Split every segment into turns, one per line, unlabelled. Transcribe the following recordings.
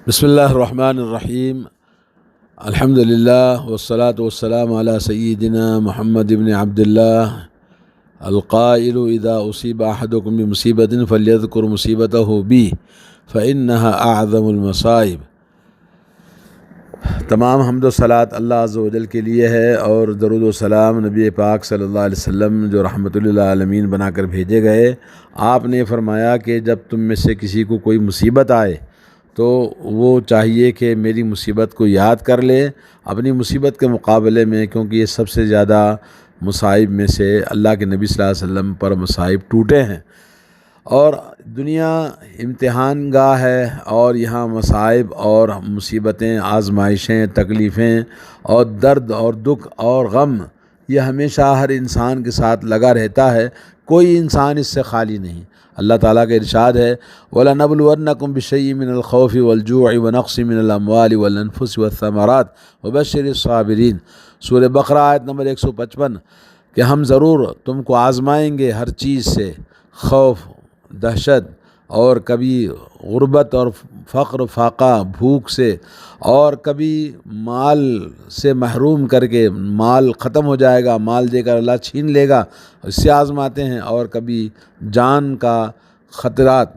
بسم اللہ الرحمن الرحیم الحمد للہ والصلاة والسلام علی سیدنا محمد بن عبد اللہ القائل اذا اصیب احدکم بمصیبت فلیذکر مصیبتہ بی فإنها اعظم المصائب۔ تمام حمد و صلات اللہ عز و جل کے لیے ہے، اور درود و سلام نبی پاک صلی اللہ علیہ وسلم جو رحمت للعالمین بنا کر بھیجے گئے۔ آپ نے فرمایا کہ جب تم میں سے کسی کو کوئی مصیبت آئے تو وہ چاہیے کہ میری مصیبت کو یاد کر لے اپنی مصیبت کے مقابلے میں، کیونکہ یہ سب سے زیادہ مصائب میں سے اللہ کے نبی صلی اللہ علیہ وسلم پر مصائب ٹوٹے ہیں۔ اور دنیا امتحان گاہ ہے، اور یہاں مصائب اور مصیبتیں، آزمائشیں، تکلیفیں اور درد اور دکھ اور غم یہ ہمیشہ ہر انسان کے ساتھ لگا رہتا ہے، کوئی انسان اس سے خالی نہیں۔ اللہ تعالیٰ کا ارشاد ہے وَلَنَبْلُوَنَّكُمْ بِشَيْءٍ مِّنَ الْخَوْفِ وَالْجُوعِ وَنَقْصٍ مِّنَ الْأَمْوَالِ وَالْأَنفُسِ وَالثَّمَرَاتِ وَبَشِّرِ الصَّابِرِينَ۔ سورہ بقرہ آیت نمبر 155 کہ ہم ضرور تم کو آزمائیں گے ہر چیز سے، خوف، دہشت، اور کبھی غربت اور فقر فاقہ، بھوک سے، اور کبھی مال سے محروم کر کے مال ختم ہو جائے گا، مال دے کر اللہ چھین لے گا، اس سے آزماتے ہیں، اور کبھی جان کا خطرات،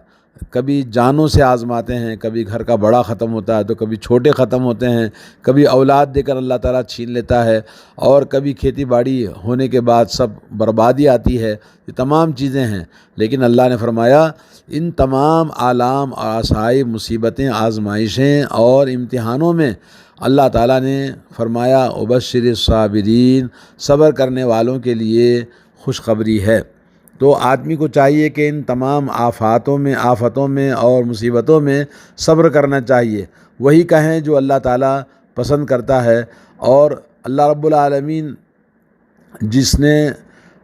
کبھی جانوں سے آزماتے ہیں، کبھی گھر کا بڑا ختم ہوتا ہے تو کبھی چھوٹے ختم ہوتے ہیں، کبھی اولاد دے کر اللہ تعالیٰ چھین لیتا ہے، اور کبھی کھیتی باڑی ہونے کے بعد سب بربادی آتی ہے۔ یہ تمام چیزیں ہیں، لیکن اللہ نے فرمایا ان تمام آلام اور عصائب، مصیبتیں، آزمائشیں اور امتحانوں میں اللہ تعالیٰ نے فرمایا وبشر الصابرین، صبر کرنے والوں کے لیے خوشخبری ہے۔ تو آدمی کو چاہیے کہ ان تمام آفتوں میں اور مصیبتوں میں صبر کرنا چاہیے، وہی کہیں جو اللہ تعالیٰ پسند کرتا ہے۔ اور اللہ رب العالمین جس نے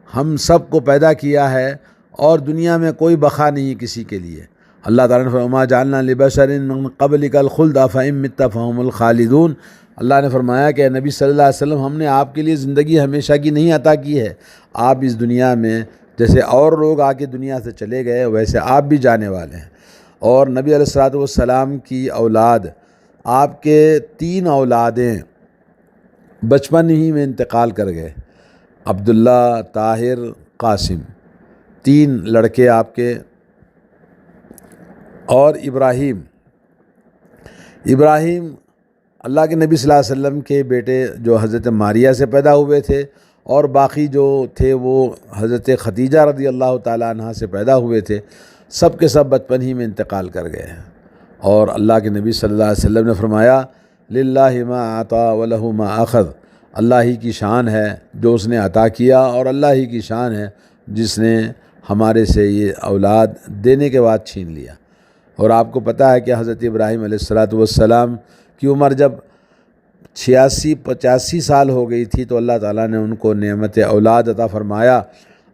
ہم سب کو پیدا کیا ہے، اور دنیا میں کوئی بقا نہیں کسی کے لیے۔ اللہ تعالیٰ نے فرمایا جعلنا لبشر من قبلک الخلد افإن مت فهم الخالدون۔ اللہ نے فرمایا کہ نبی صلی اللہ علیہ وسلم ہم نے آپ کے لیے زندگی ہمیشہ کی نہیں عطا کی ہے، آپ اس دنیا میں جیسے اور لوگ آ کے دنیا سے چلے گئے ویسے آپ بھی جانے والے ہیں۔ اور نبی علیہ الصلوۃ والسلام کی اولاد، آپ کے 3 اولادیں بچپن ہی میں انتقال کر گئے، عبداللہ، طاہر، قاسم، 3 لڑکے آپ کے۔ اور ابراہیم اللہ کے نبی صلی اللہ علیہ وسلم کے بیٹے جو حضرت ماریہ سے پیدا ہوئے تھے، اور باقی جو تھے وہ حضرت خدیجہ رضی اللہ تعالیٰ عنہ سے پیدا ہوئے تھے، سب کے سب بچپن ہی میں انتقال کر گئے ہیں۔ اور اللہ کے نبی صلی اللہ علیہ وسلم نے فرمایا للہ ما اعطى ولہ ما اخذ، اللہ ہی کی شان ہے جو اس نے عطا کیا، اور اللہ ہی کی شان ہے جس نے ہمارے سے یہ اولاد دینے کے بعد چھین لیا۔ اور آپ کو پتہ ہے کہ حضرت ابراہیم علیہ الصلوۃ والسلام کی عمر جب 85 سال ہو گئی تھی تو اللہ تعالیٰ نے ان کو نعمت اولاد عطا فرمایا،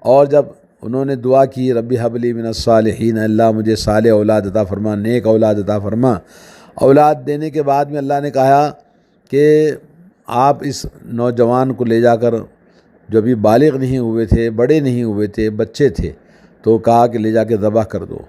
اور جب انہوں نے دعا کی ربی حب لی من الصالحین، اللہ مجھے صالح اولاد عطا فرما، نیک اولاد عطا فرما۔ اولاد دینے کے بعد میں اللہ نے کہا کہ آپ اس نوجوان کو لے جا کر، جو ابھی بالغ نہیں ہوئے تھے، بڑے نہیں ہوئے تھے، بچے تھے، تو کہا کہ لے جا کے ذبح کر دو۔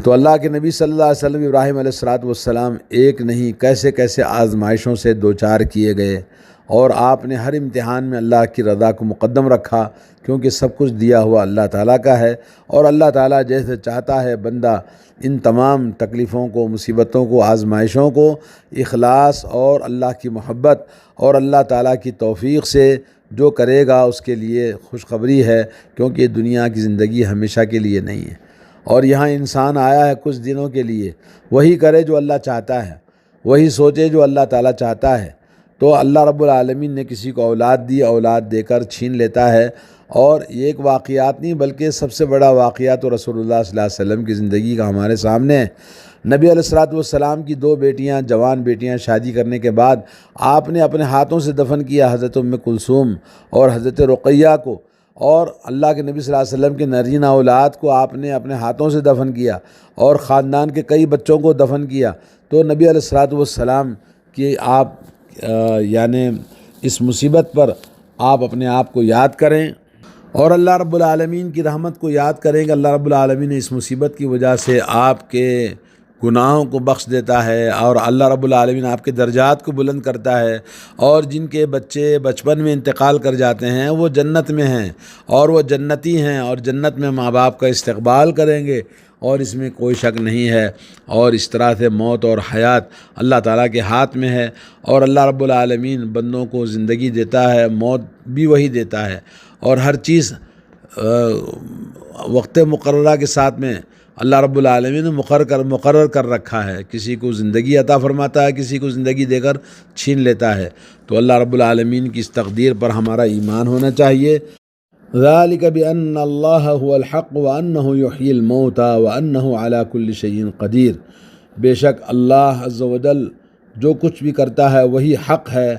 تو اللہ کے نبی صلی اللہ علیہ وسلم ابراہیم علیہ الصلوۃ والسلام ایک نہیں کیسے کیسے آزمائشوں سے دوچار کیے گئے، اور آپ نے ہر امتحان میں اللہ کی رضا کو مقدم رکھا، کیونکہ سب کچھ دیا ہوا اللہ تعالیٰ کا ہے، اور اللہ تعالیٰ جیسے چاہتا ہے بندہ ان تمام تکلیفوں کو، مصیبتوں کو، آزمائشوں کو اخلاص اور اللہ کی محبت اور اللہ تعالیٰ کی توفیق سے جو کرے گا اس کے لیے خوشخبری ہے، کیونکہ یہ دنیا کی زندگی ہمیشہ کے لیے نہیں ہے، اور یہاں انسان آیا ہے کچھ دنوں کے لیے۔ وہی کرے جو اللہ چاہتا ہے، وہی سوچے جو اللہ تعالیٰ چاہتا ہے۔ تو اللہ رب العالمین نے کسی کو اولاد دی، اولاد دے کر چھین لیتا ہے۔ اور یہ ایک واقعات نہیں بلکہ سب سے بڑا واقعہ تو رسول اللہ صلی اللہ علیہ وسلم کی زندگی کا ہمارے سامنے ہے۔ نبی علیہ الصلوۃ والسلام کی 2 بیٹیاں، جوان بیٹیاں شادی کرنے کے بعد آپ نے اپنے ہاتھوں سے دفن کیا حضرت ام کلثوم اور حضرت رقیہ کو، اور اللہ کے نبی صلی اللہ علیہ وسلم کے نرینہ اولاد کو آپ نے اپنے ہاتھوں سے دفن کیا، اور خاندان کے کئی بچوں کو دفن کیا۔ تو نبی علیہ الصلوۃ والسلام کی آپ یعنی اس مصیبت پر آپ اپنے آپ کو یاد کریں، اور اللہ رب العالمین کی رحمت کو یاد کریں کہ اللہ رب العالمین نے اس مصیبت کی وجہ سے آپ کے گناہوں کو بخش دیتا ہے، اور اللہ رب العالمین آپ کے درجات کو بلند کرتا ہے، اور جن کے بچے بچپن میں انتقال کر جاتے ہیں وہ جنت میں ہیں اور وہ جنتی ہیں، اور جنت میں ماں باپ کا استقبال کریں گے، اور اس میں کوئی شک نہیں ہے۔ اور اس طرح سے موت اور حیات اللہ تعالیٰ کے ہاتھ میں ہے، اور اللہ رب العالمین بندوں کو زندگی دیتا ہے، موت بھی وہی دیتا ہے، اور ہر چیز وقت مقررہ کے ساتھ میں اللہ رب العالمین نے مقرر کر رکھا ہے۔ کسی کو زندگی عطا فرماتا ہے، کسی کو زندگی دے کر چھین لیتا ہے۔ تو اللہ رب العالمین کی اس تقدیر پر ہمارا ایمان ہونا چاہیے۔ ذالک بأن اللہ هو الحق وانہ یحیی الموتى وانہ علی کل شیء قدیر، بے شک اللہ عز و جل جو کچھ بھی کرتا ہے وہی حق ہے،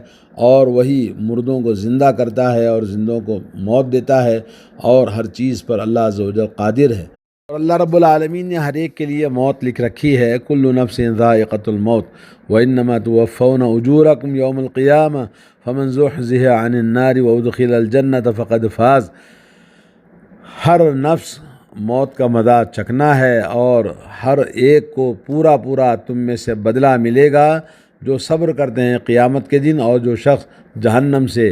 اور وہی مردوں کو زندہ کرتا ہے اور زندوں کو موت دیتا ہے، اور ہر چیز پر اللہ عز و جل قادر ہے۔ اور اللہ رب العالمین نے ہر ایک کے لیے موت لکھ رکھی ہے، کل نفس ذائقۃ الموت وانما توفون اجورکم یوم القیامہ فمن زحزح عن النار وادخل الجنۃ فقد فاز۔ ہر نفس موت کا مزہ چکھنا ہے، اور ہر ایک کو پورا تم میں سے بدلہ ملے گا جو صبر کرتے ہیں قیامت کے دن، اور جو شخص جہنم سے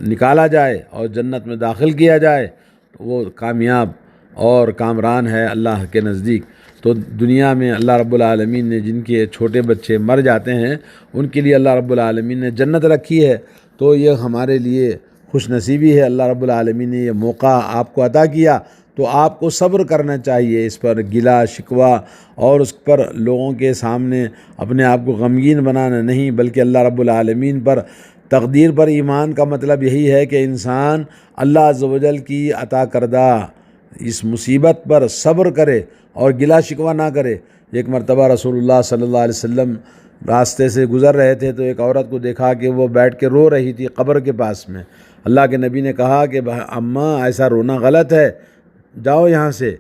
نکالا جائے اور جنت میں داخل کیا جائے وہ کامیاب اور کامران ہے اللہ کے نزدیک۔ تو دنیا میں اللہ رب العالمین نے جن کے چھوٹے بچے مر جاتے ہیں ان کے لیے اللہ رب العالمین نے جنت رکھی ہے، تو یہ ہمارے لیے خوش نصیبی ہے۔ اللہ رب العالمین نے یہ موقع آپ کو عطا کیا، تو آپ کو صبر کرنا چاہیے، اس پر گلہ شکوہ اور اس پر لوگوں کے سامنے اپنے آپ کو غمگین بنانا نہیں، بلکہ اللہ رب العالمین پر تقدیر پر ایمان کا مطلب یہی ہے کہ انسان اللہ عز و جل کی عطا کردہ اس مصیبت پر صبر کرے اور گلہ شکوہ نہ کرے۔ ایک مرتبہ رسول اللہ صلی اللہ علیہ وسلم راستے سے گزر رہے تھے تو ایک عورت کو دیکھا کہ وہ بیٹھ کے رو رہی تھی قبر کے پاس میں۔ اللہ کے نبی نے کہا کہ اماں ایسا رونا غلط ہے، جاؤ یہاں سے۔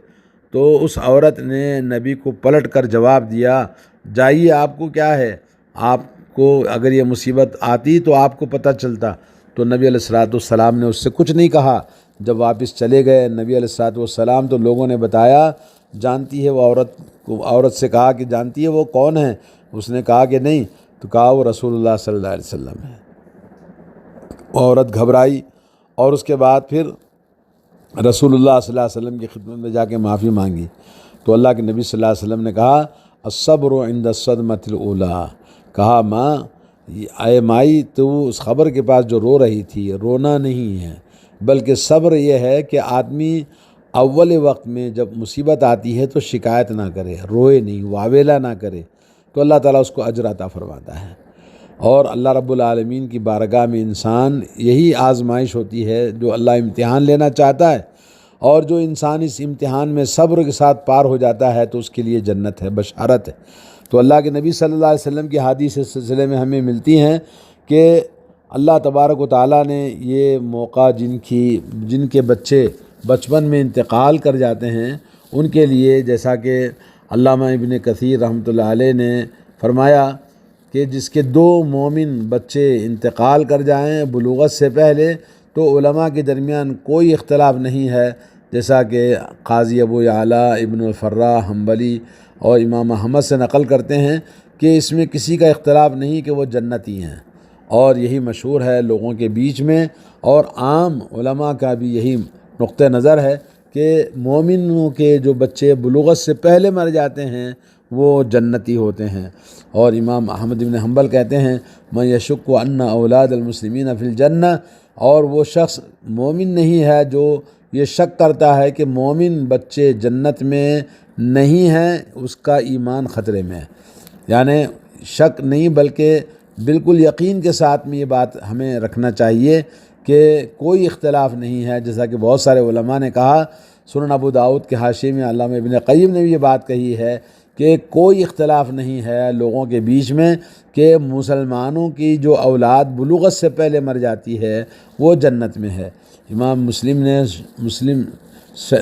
تو اس عورت نے نبی کو پلٹ کر جواب دیا، جائیے، آپ کو کیا ہے، آپ کو اگر یہ مصیبت آتی تو آپ کو پتہ چلتا۔ تو نبی علیہ السلام نے اس سے کچھ نہیں کہا۔ جب واپس چلے گئے نبی علیہ السلام تو لوگوں نے بتایا، جانتی ہے وہ عورت سے کہا کہ جانتی ہے وہ کون ہے؟ اس نے کہا کہ نہیں، تو کہا وہ رسول اللہ صلی اللہ علیہ وسلم ہے۔ وہ عورت گھبرائی اور اس کے بعد پھر رسول اللہ صلی اللہ علیہ وسلم کی خدمت میں جا کے معافی مانگی۔ تو اللہ کے نبی صلی اللہ علیہ وسلم نے کہا الصبر عند الصدمۃ الاولیٰ، کہا ماں، اے مائی، تو اس خبر کے پاس جو رو رہی تھی رونا نہیں ہے، بلکہ صبر یہ ہے کہ آدمی اول وقت میں جب مصیبت آتی ہے تو شکایت نہ کرے، روئے نہیں، واویلا نہ کرے، تو اللہ تعالیٰ اس کو اجر عطا فرماتا ہے۔ اور اللہ رب العالمین کی بارگاہ میں انسان یہی آزمائش ہوتی ہے جو اللہ امتحان لینا چاہتا ہے، اور جو انسان اس امتحان میں صبر کے ساتھ پار ہو جاتا ہے تو اس کے لیے جنت ہے، بشارت ہے۔ تو اللہ کے نبی صلی اللہ علیہ وسلم کی حدیث اس سلسلے میں ہمیں ملتی ہیں کہ اللہ تبارک و تعالیٰ نے یہ موقع جن کے بچے بچپن میں انتقال کر جاتے ہیں ان کے لیے، جیسا کہ علامہ ابن کثیر رحمۃ اللہ علیہ نے فرمایا کہ جس کے 2 مومن بچے انتقال کر جائیں بلوغت سے پہلے تو علماء کے درمیان کوئی اختلاف نہیں ہے، جیسا کہ قاضی ابو یعلیٰ، ابن الفراء حنبلی اور امام احمد سے نقل کرتے ہیں کہ اس میں کسی کا اختلاف نہیں کہ وہ جنتی ہیں، اور یہی مشہور ہے لوگوں کے بیچ میں، اور عام علماء کا بھی یہی نقطہ نظر ہے کہ مومنوں کے جو بچے بلوغت سے پہلے مر جاتے ہیں وہ جنتی ہوتے ہیں۔ اور امام احمد بن حنبل کہتے ہیں من یشک ان اولاد المسلمین فی الجنہ، اور وہ شخص مومن نہیں ہے جو یہ شک کرتا ہے کہ مومن بچے جنت میں نہیں ہیں، اس کا ایمان خطرے میں ہے۔ یعنی شک نہیں بلکہ بالکل یقین کے ساتھ میں یہ بات ہمیں رکھنا چاہیے کہ کوئی اختلاف نہیں ہے، جیسا کہ بہت سارے علماء نے کہا۔ سنن ابو داؤد کے حاشیے میں علامہ ابن قیم نے بھی یہ بات کہی ہے کہ کوئی اختلاف نہیں ہے لوگوں کے بیچ میں کہ مسلمانوں کی جو اولاد بلوغت سے پہلے مر جاتی ہے وہ جنت میں ہے۔ امام مسلم نے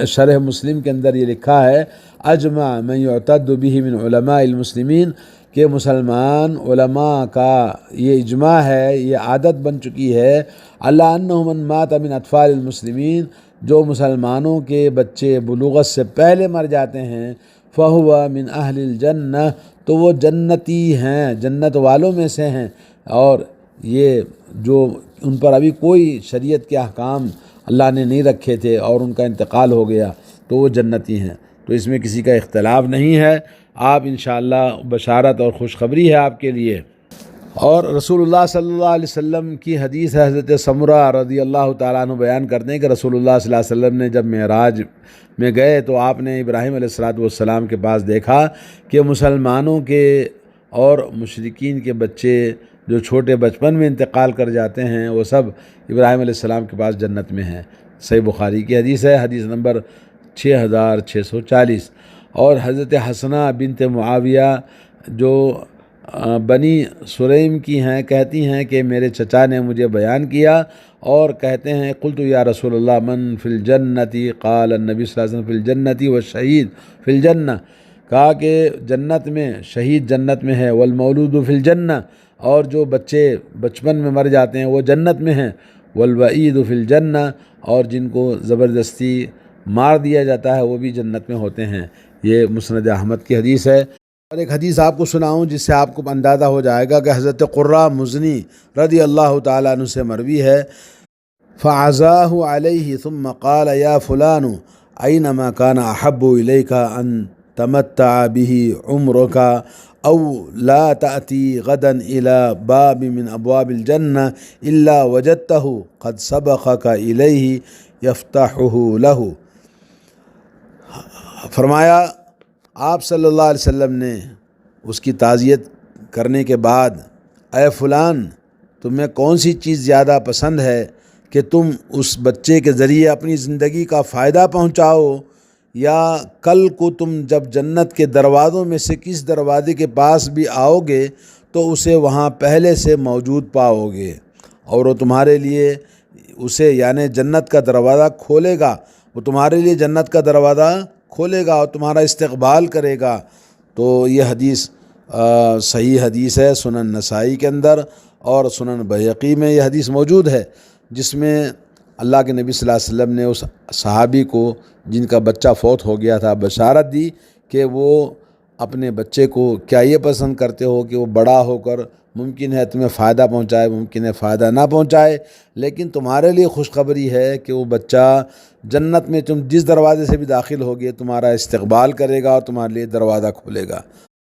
شرح مسلم کے اندر یہ لکھا ہے اجمع من یعتد به من علماء المسلمین، کہ مسلمان علماء کا یہ اجماع ہے، یہ عادت بن چکی ہے اللہ انہ من مات من اطفال المسلمین، جو مسلمانوں کے بچے بلوغت سے پہلے مر جاتے ہیں فہو من اہل الجنہ، تو وہ جنتی ہیں، جنت والوں میں سے ہیں، اور یہ جو ان پر ابھی کوئی شریعت کے احکام اللہ نے نہیں رکھے تھے اور ان کا انتقال ہو گیا تو وہ جنتی ہیں۔ تو اس میں کسی کا اختلاف نہیں ہے، آپ انشاءاللہ بشارت اور خوشخبری ہے آپ کے لیے۔ اور رسول اللہ صلی اللہ علیہ وسلم کی حدیث ہے، حضرت سمرہ رضی اللہ تعالیٰ عنہ بیان کرتے ہیں کہ رسول اللہ صلی اللہ علیہ وسلم نے جب معراج میں گئے تو آپ نے ابراہیم علیہ السلام کے پاس دیکھا کہ مسلمانوں کے اور مشرکین کے بچے جو چھوٹے بچپن میں انتقال کر جاتے ہیں وہ سب ابراہیم علیہ السلام کے پاس جنت میں ہیں۔ صحیح بخاری کی حدیث ہے، حدیث نمبر 6640۔ اور حضرت حسنہ بنت معاویہ جو بنی سلیم کی ہیں، کہتی ہیں کہ میرے چچا نے مجھے بیان کیا اور کہتے ہیں قلت یا رسول اللہ من فی الجنتی، قال النبی صلی اللہ علیہ وسلم فی الجنتی والشہید فی الجنہ، کہا کہ جنت میں شہید جنت میں ہے، والمولود فی الجنہ، اور جو بچے بچپن میں مر جاتے ہیں وہ جنت میں ہیں، والوعید فی الجنہ، اور جن کو زبردستی مار دیا جاتا ہے وہ بھی جنت میں ہوتے ہیں۔ یہ مسند احمد کی حدیث ہے۔ اور ایک حدیث آپ کو سناؤں جس سے آپ کو اندازہ ہو جائے گا کہ حضرت قرہ مزنی رضی اللہ تعالیٰ عنہ سے مروی ہے، فعزاہ علیہ ثم قال یا فلان اینما کان احب الیک ان تمتع به عمرک او لا تأتی غدا الى باب من ابواب الجنہ الا وجدته قد سبقك الیہ یفتحہ له۔ فرمایا آپ صلی اللہ علیہ وسلم نے اس کی تعزیت کرنے کے بعد، اے فلان تمہیں کون سی چیز زیادہ پسند ہے کہ تم اس بچے کے ذریعے اپنی زندگی کا فائدہ پہنچاؤ، یا کل کو تم جب جنت کے دروازوں میں سے کس دروازے کے پاس بھی آؤ گے تو اسے وہاں پہلے سے موجود پاؤ گے اور وہ تمہارے لیے اسے یعنی جنت کا دروازہ کھولے گا، وہ تمہارے لیے جنت کا دروازہ کھولے گا اور تمہارا استقبال کرے گا۔ تو یہ حدیث صحیح حدیث ہے، سنن نسائی کے اندر اور سنن بہقی میں یہ حدیث موجود ہے، جس میں اللہ کے نبی صلی اللہ علیہ وسلم نے اس صحابی کو جن کا بچہ فوت ہو گیا تھا بشارت دی کہ وہ اپنے بچے کو کیا یہ پسند کرتے ہو کہ وہ بڑا ہو کر ممکن ہے تمہیں فائدہ پہنچائے، ممکن ہے فائدہ نہ پہنچائے، لیکن تمہارے لیے خوشخبری ہے کہ وہ بچہ جنت میں تم جس دروازے سے بھی داخل ہوگے تمہارا استقبال کرے گا اور تمہارے لیے دروازہ کھولے گا۔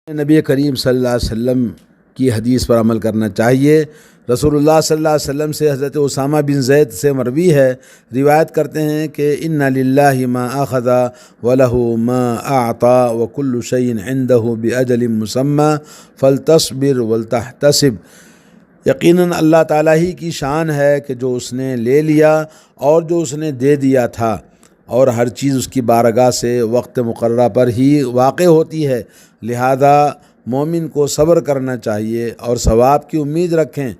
نبی کریم صلی اللہ علیہ وسلم کی حدیث پر عمل کرنا چاہیے۔ رسول اللہ صلی اللہ علیہ وسلم سے حضرت اسامہ بن زید سے مروی ہے، روایت کرتے ہیں کہ ان للہ ما اخذ ولہ ما اعطى وکل شیء عنده باجل مسمى فلتصبر ولتحتسب، یقیناً اللہ تعالیٰ ہی کی شان ہے کہ جو اس نے لے لیا اور جو اس نے دے دیا تھا، اور ہر چیز اس کی بارگاہ سے وقت مقررہ پر ہی واقع ہوتی ہے، لہذا مومن کو صبر کرنا چاہیے اور ثواب کی امید رکھیں۔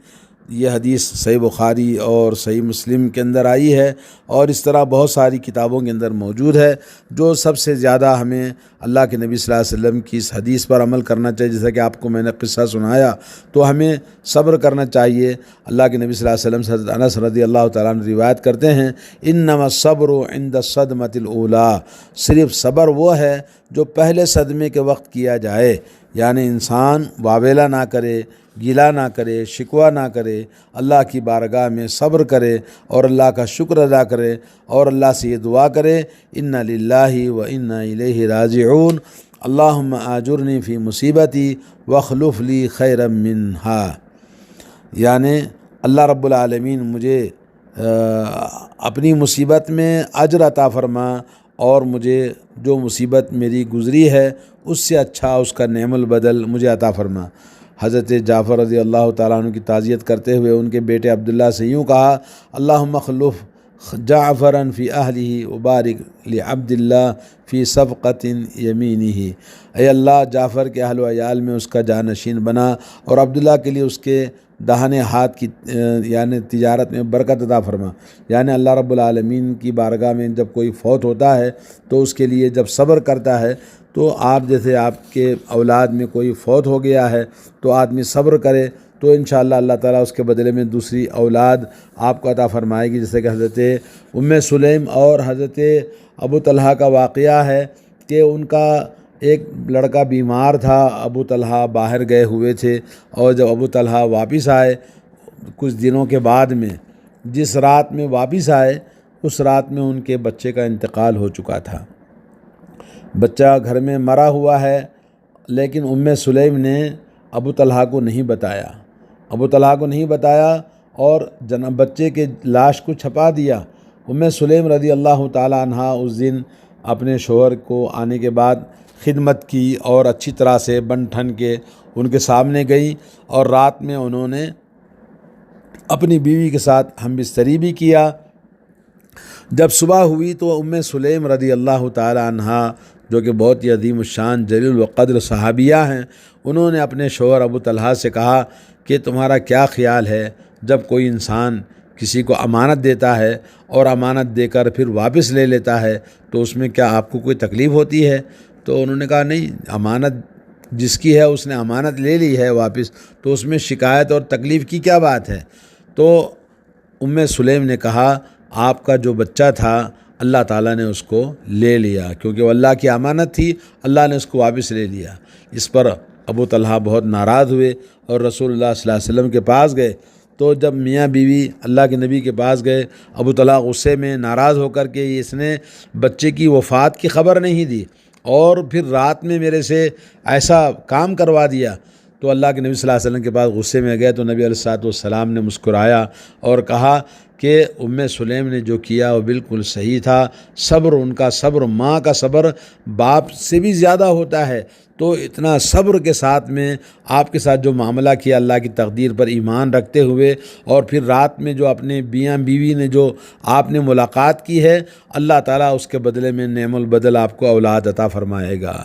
یہ حدیث صحیح بخاری اور صحیح مسلم کے اندر آئی ہے اور اس طرح بہت ساری کتابوں کے اندر موجود ہے۔ جو سب سے زیادہ ہمیں اللہ کے نبی صلی اللہ علیہ وسلم کی اس حدیث پر عمل کرنا چاہیے، جیسا کہ آپ کو میں نے قصہ سنایا، تو ہمیں صبر کرنا چاہیے۔ اللہ کے نبی صلی اللہ علیہ وسلم سے حضرت انس رضی اللہ تعالیٰ عنہ روایت کرتے ہیں انما الصبر عند الصدمۃ الاولیٰ، صرف صبر وہ ہے جو پہلے صدمے کے وقت کیا جائے، یعنی انسان واویلا نہ کرے، گیلا نہ کرے، شکوہ نہ کرے، اللہ کی بارگاہ میں صبر کرے اور اللہ کا شکر ادا کرے اور اللہ سے یہ دعا کرے انا للہ و انا الیہ راجعون، اللہم آجرنی فی مصیبتی واخلف لی خیرا منہا، یعنی اللہ رب العالمین مجھے اپنی مصیبت میں اجر عطا فرما اور مجھے جو مصیبت میری گزری ہے اس سے اچھا اس کا نعم البدل مجھے عطا فرما۔ حضرت جعفر رضی اللہ تعالیٰ عنہ کی تعزیت کرتے ہوئے ان کے بیٹے عبداللہ سے یوں کہا اللہم اخلف جعفرا فی اہلہ وبارک لعبداللہ فی صفقۃ یمینہ، اے اللہ جعفر کے اہل و عیال میں اس کا جانشین بنا اور عبداللہ کے لیے اس کے داہنے ہاتھ کی یعنی تجارت میں برکت عطا فرما۔ یعنی اللہ رب العالمین کی بارگاہ میں جب کوئی فوت ہوتا ہے تو اس کے لیے جب صبر کرتا ہے، تو آپ جیسے آپ کے اولاد میں کوئی فوت ہو گیا ہے تو آدمی صبر کرے تو انشاءاللہ اللہ تعالیٰ اس کے بدلے میں دوسری اولاد آپ کو عطا فرمائے گی، جیسے کہ حضرت ام سلیم اور حضرت ابو طلحہ کا واقعہ ہے کہ ان کا ایک لڑکا بیمار تھا، ابو طلحہ باہر گئے ہوئے تھے، اور جب ابو طلحہ واپس آئے کچھ دنوں کے بعد میں، جس رات میں واپس آئے اس رات میں ان کے بچے کا انتقال ہو چکا تھا۔ بچہ گھر میں مرا ہوا ہے، لیکن ام سلیم نے ابو طلحہ کو نہیں بتایا اور بچے کے لاش کو چھپا دیا۔ ام سلیم رضی اللہ تعالی عنہ اس دن اپنے شوہر کو آنے کے بعد خدمت کی اور اچھی طرح سے بن ٹھن کے ان کے سامنے گئی، اور رات میں انہوں نے اپنی بیوی کے ساتھ ہم بستری بھی کیا۔ جب صبح ہوئی تو ام سلیم رضی اللہ تعالی عنہ جو کہ بہت ہی عظیم الشان جلیل القدر صحابیہ ہیں، انہوں نے اپنے شوہر ابو طلحہ سے کہا کہ تمہارا کیا خیال ہے جب کوئی انسان کسی کو امانت دیتا ہے اور امانت دے کر پھر واپس لے لیتا ہے تو اس میں کیا آپ کو کوئی تکلیف ہوتی ہے؟ تو انہوں نے کہا نہیں، امانت جس کی ہے اس نے امانت لے لی ہے واپس، تو اس میں شکایت اور تکلیف کی کیا بات ہے؟ تو ام سلیم نے کہا آپ کا جو بچہ تھا اللہ تعالیٰ نے اس کو لے لیا، کیونکہ وہ اللہ کی امانت تھی، اللہ نے اس کو واپس لے لیا۔ اس پر ابو طلحہ بہت ناراض ہوئے اور رسول اللہ صلی اللہ علیہ وسلم کے پاس گئے۔ تو جب میاں بیوی اللہ کے نبی کے پاس گئے، ابو طلحہ غصے میں ناراض ہو کر کے اس نے بچے کی وفات کی خبر نہیں دی اور پھر رات میں میرے سے ایسا کام کروا دیا۔ تو اللہ کے نبی صلی اللہ علیہ وسلم کے پاس غصے میں گئے تو نبی علیہ السلام نے مسکرایا اور کہا کہ ام سلیم نے جو کیا وہ بالکل صحیح تھا۔ صبر، ان کا صبر، ماں کا صبر باپ سے بھی زیادہ ہوتا ہے، تو اتنا صبر کے ساتھ میں آپ کے ساتھ جو معاملہ کیا اللہ کی تقدیر پر ایمان رکھتے ہوئے، اور پھر رات میں جو اپنے میاں بیوی نے جو آپ نے ملاقات کی ہے، اللہ تعالیٰ اس کے بدلے میں نعم البدل آپ کو اولاد عطا فرمائے گا۔